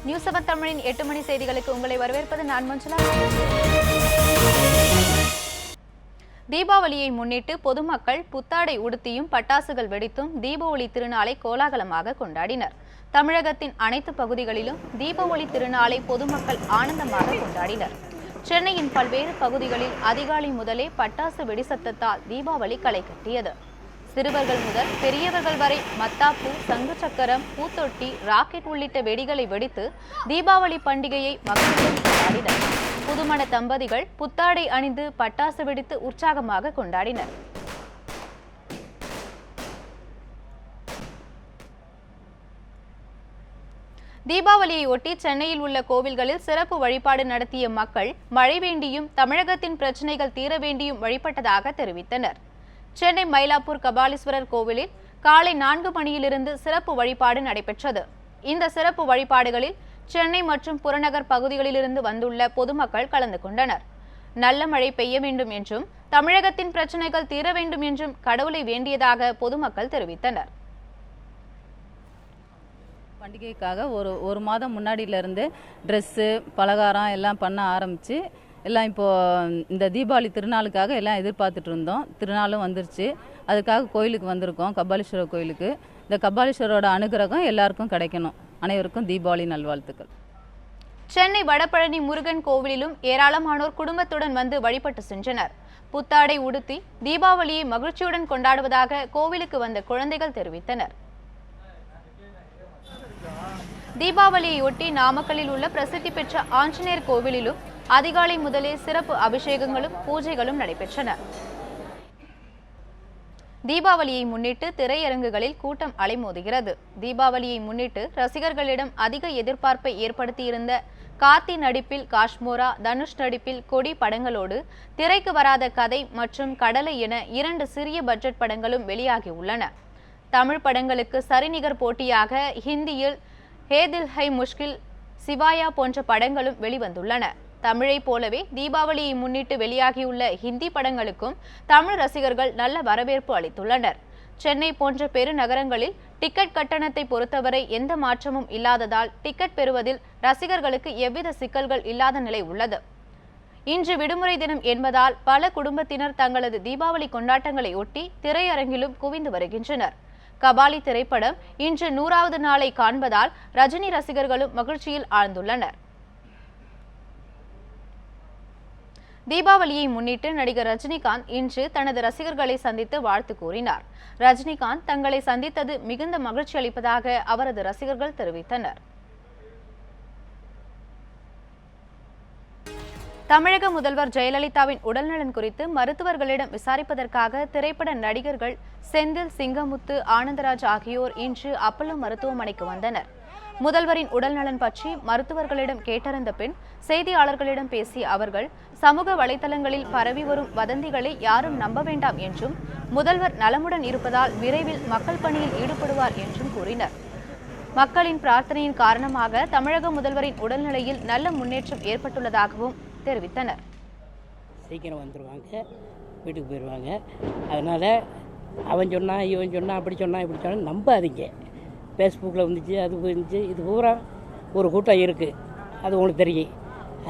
News 7 தமிழின் 8 மணி செய்திகளுக்கு உங்களை வரவேற்பது நான் மஞ்சுளா. தீபாவளியை முன்னிட்டு பொதுமக்கள் புத்தாடை உடுத்தியும் பட்டாசுகள் வெடித்தும் தீபாவளி திருநாளை கோலாகலமாக கொண்டாடினர். தமிழகத்தின் அனைத்து பகுதிகளிலும் தீபாவளி திருநாளை பொதுமக்கள் ஆனந்தமாக கொண்டாடினர். சென்னையின் பல்வேறு பகுதிகளில் அதிகாலை முதலே பட்டாசு வெடிசத்தத்தால் தீபாவளி களை கட்டியது. சிறுவர்கள் முதல் பெரியவர்கள் வரை மத்தாப்பு, சங்கு சக்கரம், பூத்தொட்டி, ராக்கெட் உள்ளிட்ட வெடிகளை வெடித்து தீபாவளி பண்டிகையை மகிழ்ச்சியுடன் கொண்டாடினர். புதுமண தம்பதிகள் புத்தாடை அணிந்து பட்டாசு வெடித்து உற்சாகமாக கொண்டாடினர். தீபாவளியை ஒட்டி சென்னையில் உள்ள கோவில்களில் சிறப்பு வழிபாடு நடத்திய மக்கள் மழை வேண்டியும் தமிழகத்தின் பிரச்சினைகள் தீர வேண்டியும் வழிபட்டதாக தெரிவித்தனர். சென்னை மயிலாப்பூர் கபாலீஸ்வரர் கோவிலில் காலை 4 மணியிலிருந்து சிறப்பு வழிபாடு நடைபெற்றது. இந்த சிறப்பு வழிபாடுகளில் சென்னை மற்றும் புறநகர் பகுதிகளிலிருந்து வந்துள்ள பொதுமக்கள் கலந்து கொண்டனர். நல்ல மழை பெய்ய வேண்டும் என்றும் தமிழகத்தின் பிரச்சினைகள் தீர வேண்டும் என்றும் கடவுளை வேண்டியதாக பொதுமக்கள் தெரிவித்தனர். பண்டிகைக்காக ஒரு மாதம் முன்னாடியிலேருந்து ட்ரெஸ்ஸு பலகாரம் எல்லாம் பண்ண ஆரம்பித்து எல்லாம் இப்போது இந்த தீபாவளி திருநாளுக்காக எல்லாம் எதிர்பார்த்துட்டு இருந்தோம். திருநாளும் வந்துருச்சு. அதுக்காக கோயிலுக்கு வந்திருக்கோம், கபாலீஸ்வரர் கோயிலுக்கு. இந்த கபாலீஸ்வரோட அனுகிரகம் எல்லாருக்கும் கிடைக்கணும். அனைவருக்கும் தீபாவளி நல்வாழ்த்துக்கள். சென்னை வடபழனி முருகன் கோவிலிலும் ஏராளமானோர் குடும்பத்துடன் வந்து வழிபட்டு சென்றனர். புத்தாடை உடுத்தி தீபாவளியை மகிழ்ச்சியுடன் கொண்டாடுவதாக கோவிலுக்கு வந்த குழந்தைகள் தெரிவித்தனர். தீபாவளியையொட்டி நாமக்கல்லில் உள்ள பிரசித்தி பெற்ற ஆஞ்சநேயர் கோவிலிலும் அதிகாலை முதலே சிறப்பு அபிஷேகங்களும் பூஜைகளும் நடைபெற்றன. தீபாவளியை முன்னிட்டு திரையரங்குகளில் கூட்டம் அலைமோதுகிறது. தீபாவளியை முன்னிட்டு ரசிகர்களிடம் அதிக எதிர்பார்ப்பை ஏற்படுத்தியிருந்த கார்த்தி நடிப்பில் காஷ்மோரா, தனுஷ் நடிப்பில் கொடி படங்களோடு திரைக்கு வராத கதை மற்றும் கடலை என 2 சிறிய பட்ஜெட் படங்களும் வெளியாகியுள்ளன. தமிழ் படங்களுக்கு சரிநிகர் போட்டியாக ஹிந்தியில் ஹே தில் ஹை முஷ்கில், சிவாயா போன்ற படங்களும் வெளிவந்துள்ளன. தமிழை போலவே தீபாவளியை முன்னிட்டு வெளியாகியுள்ள ஹிந்தி படங்களுக்கும் தமிழ் ரசிகர்கள் நல்ல வரவேற்பு அளித்துள்ளனர். சென்னை போன்ற பெருநகரங்களில் டிக்கெட் கட்டணத்தை பொறுத்தவரை எந்த மாற்றமும் இல்லாததால் டிக்கெட் பெறுவதில் ரசிகர்களுக்கு எவ்வித சிக்கல்கள் இல்லாத நிலை உள்ளது. இன்று விடுமுறை தினம் என்பதால் பல குடும்பத்தினர் தங்களது தீபாவளி கொண்டாட்டங்களை ஒட்டி திரையரங்கிலும் குவிந்து வருகின்றனர். கபாலி திரைப்படம் இன்று 100வது நாளை காண்பதால் ரஜினி ரசிகர்களும் மகிழ்ச்சியில் ஆழ்ந்துள்ளனர். தீபாவளியை முன்னிட்டு நடிகர் ரஜினிகாந்த் இன்று தனது ரசிகர்களை சந்தித்து வாழ்த்து கூறினார். ரஜினிகாந்த் தங்களை சந்தித்தது மிகுந்த மகிழ்ச்சி அளிப்பதாக அவரது ரசிகர்கள் தெரிவித்தனர். தமிழக முதல்வர் ஜெயலலிதாவின் உடல்நலன் குறித்து மருத்துவர்களிடம் விசாரிப்பதற்காக திரைப்பட நடிகர்கள் செந்தில், சிங்கமுத்து, ஆனந்தராஜ் ஆகியோர் இன்று அப்பல்லோ மருத்துவமனைக்கு வந்தனர். முதல்வரின் உடல்நலன் பற்றி மருத்துவர்களிடம் கேட்டறிந்த பின் செய்தியாளர்களிடம் பேசிய அவர்கள் சமூக வலைதளங்களில் பரவி வரும் வதந்திகளை யாரும் நம்ப வேண்டாம் என்றும் முதல்வர் நலமுடன் இருப்பதால் விரைவில் மக்கள் பணியில் ஈடுபடுவார் என்றும் கூறினர். மக்களின் பிரார்த்தனையின் காரணமாக தமிழக முதல்வரின் உடல்நிலையில் நல்ல முன்னேற்றம் ஏற்பட்டுள்ளதாகவும் தெரிவித்தனர். சீக்கிரம் வந்துடுவாங்க, வீட்டுக்கு போயிடுவாங்க. அதனால் அவன் சொன்னா இவன் சொன்னா அப்படி சொன்னா இப்படி சொன்னா நம்பாதீங்க. ஃபேஸ்புக்கில் வந்துச்சு, அது வந்துச்சு, இது பூரா ஒரு கூட்டம் இருக்குது, அது உங்களுக்கு தெரியும்.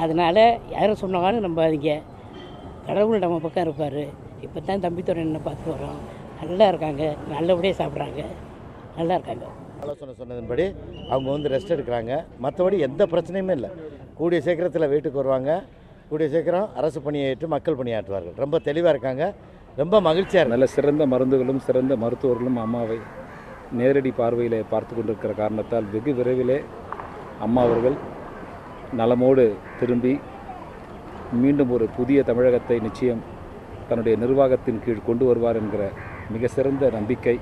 அதனால் யாரும் சொன்னாலும் நம்பாதீங்க. கடவுள் நம்ம பக்கம் இருப்பார். இப்போ தான் தம்பித்துறை என்ன பார்த்து வரோம். நல்லா இருக்காங்க, நல்லபடியாக சாப்பிட்றாங்க, நல்லா இருக்காங்க. ஆலோசனை சொன்னதன்படி அவங்க வந்து ரெஸ்ட் எடுக்கிறாங்க. மற்றபடி எந்த பிரச்சனையுமே இல்லை. கூடிய சீக்கிரத்தில் வீட்டுக்கு வருவாங்க. கூடிய சீக்கிரம் அரசு பணியை ஏற்று மக்கள் பணியாற்றுவார்கள். ரொம்ப தெளிவாக இருக்காங்க, ரொம்ப மகிழ்ச்சியாக இருக்கு. நல்ல சிறந்த மருந்துகளும் சிறந்த மருத்துவர்களும் அம்மாவை நேரடி பார்வையில் பார்த்து கொண்டிருக்கிற காரணத்தால் வெகு விரைவிலே அம்மா அவர்கள் நலமோடு திரும்பி மீண்டும் ஒரு புதிய தமிழகத்தை நிச்சயம் தன்னுடைய நிர்வாகத்தின் கீழ் கொண்டு வருவார் என்கிற மிக சிறந்த நம்பிக்கை.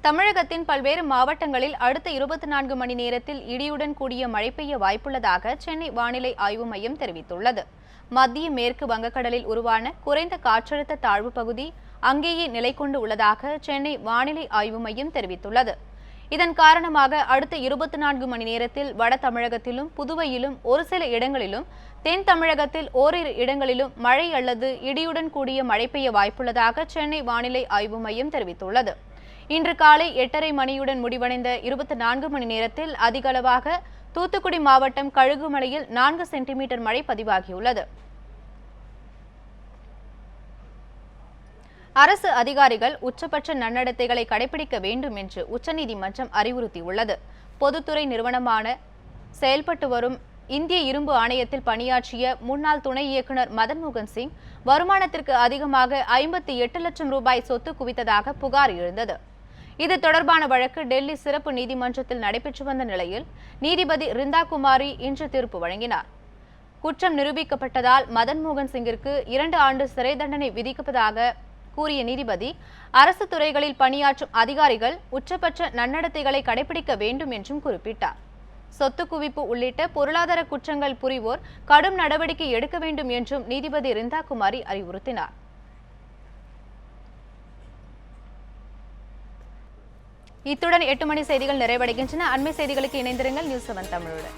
தமிழகத்தின் பல்வேறு மாவட்டங்களில் அடுத்த 24 மணி நேரத்தில் இடியுடன் கூடிய மழை பெய்ய வாய்ப்புள்ளதாக சென்னை வானிலை ஆய்வு மையம் தெரிவித்துள்ளது. மத்திய மேற்கு வங்கக்கடலில் உருவான குறைந்த காற்றழுத்த தாழ்வு பகுதி அங்கேயே நிலை கொண்டு உள்ளதாக சென்னை வானிலை ஆய்வு மையம் தெரிவித்துள்ளது. இதன் காரணமாக அடுத்த 24 மணி நேரத்தில் வட தமிழகத்திலும் புதுவையிலும் ஒரு சில இடங்களிலும் தென் தமிழகத்தில் ஓரிரு இடங்களிலும் மழை அல்லது இடியுடன் கூடிய மழை பெய்ய வாய்ப்புள்ளதாக சென்னை வானிலை ஆய்வு மையம் தெரிவித்துள்ளது. இன்று காலை 8:30 மணியுடன் முடிவடைந்த 24 மணி நேரத்தில் அதிகளவாக தூத்துக்குடி மாவட்டம் கழுகுமலையில் 4 சென்டிமீட்டர் மழை பதிவாகியுள்ளது. அரசு அதிகாரிகள் உச்சபட்ச நன்னடத்தைகளை கடைபிடிக்க வேண்டும் என்று உச்சநீதிமன்றம் அறிவுறுத்தியுள்ளது. பொதுத்துறை நிறுவனமான செயல்பட்டு வரும் இந்திய இரும்பு ஆணையத்தில் பணியாற்றிய முன்னாள் துணை இயக்குநர் மதன் மோகன் சிங் வருமானத்திற்கு அதிகமாக 58 லட்சம் ரூபாய் சொத்து குவித்ததாக புகார் எழுந்தது. இது தொடர்பான வழக்கு டெல்லி சிறப்பு நீதிமன்றத்தில் நடைபெற்று வந்த நிலையில் நீதிபதி ரிந்தா குமாரி இன்று தீர்ப்பு வழங்கினார். குற்றம் நிரூபிக்கப்பட்டதால் மதன் மோகன் சிங்கிற்கு 2 ஆண்டு சிறை தண்டனை விதிப்பதாக கூறிய நீதிபதி அரசு துறைகளில் பணியாற்றும் அதிகாரிகள் உச்சபட்ச நன்னடத்தைகளை கடைபிடிக்க வேண்டும் என்றும் குறிப்பிட்டார். சொத்து குவிப்பு உள்ளிட்ட பொருளாதார குற்றங்கள் புரிவோர் கடும் நடவடிக்கை எடுக்க வேண்டும் என்றும் நீதிபதி ரிந்தா குமாரி அறிவுறுத்தினார். இத்துடன் 8 மணி செய்திகள் நிறைவடைகின்றன. அண்மை செய்திகளுக்கு இணைந்திருங்கள் நியூஸ் 7 தமிழுடன்.